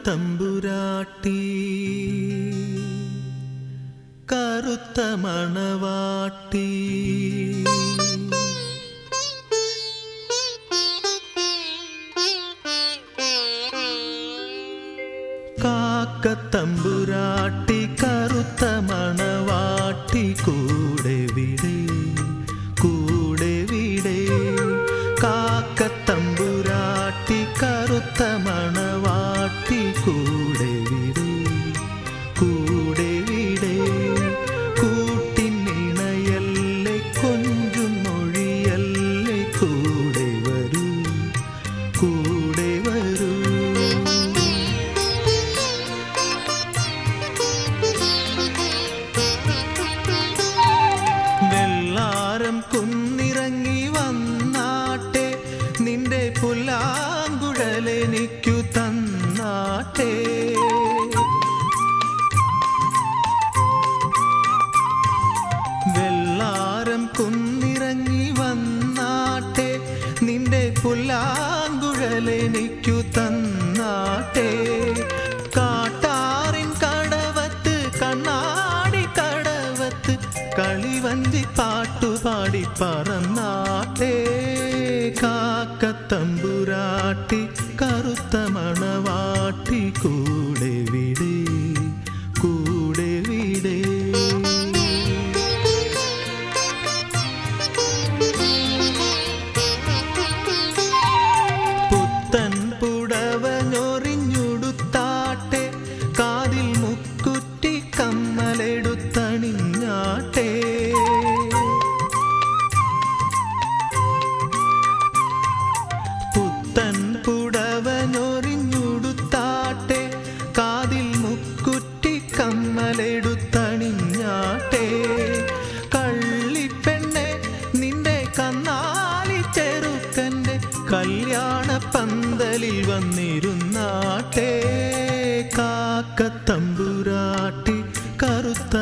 കാക്കത്തമ്പുരാട്ടി കറുത്ത മണവാട്ടി കാക്കത്തമ്പുരാട്ടി കറുത്ത മണവാട്ടി കൂടെ വിടേ കൂടെ വിടേ കാക്കത്തമ്പുരാട്ടി കറുത്ത മണവാട്ടി കൂടെ വിടേ കൂടെ വിടേ കൂട്ടിനിണയല്ലേ കൊഞ്ചും മൊഴിയല്ലേ കൂടെ വരൂ കൂടെ വരൂ വെള്ളാരം കുന്നിറങ്ങി വന്നാട്ടെ നിന്റെ പുല്ലാങ്കുഴലെനിക്കു തന്നാട്ടെ വെള്ളാരം കുന്നിറങ്ങി വന്നാട്ടെ നിന്റെ പുല്ലാങ്കുഴലെനിക്കു തന്നാട്ടെ കാട്ടാറിൻ കടവത്ത് കണ്ണാടി കടവത്ത് കളിവഞ്ചി പാട്ടുപാടി പറന്നാട്ടെ കാക്കത്തമ്പുരാട്ടി കറുത്ത മണവാട്ടി കൂടെ വിടേ കൂടെ വിടേ പുത്തൻ പുടവഞ്ഞൊറിഞ്ഞുടുത്താട്ടെ കാതിൽ മുക്കുറ്റി കമ്മലെടുത്തണിഞ്ഞാട്ടെ പുത്തൻ പുടവഞ്ഞൊറിഞ്ഞുടുത്താട്ടെ കാതിൽ മുക്കുറ്റി കമ്മലെടുത്തണിഞ്ഞാട്ടെ കള്ളിപ്പെണ്ണെ നിന്റെ കന്നാലി ചെറുക്കൻ്റെ കല്യാണ പന്തലിൽ വന്നിരുന്നാട്ടെ കാക്കത്തമ്പുരാട്ടി കറുത്ത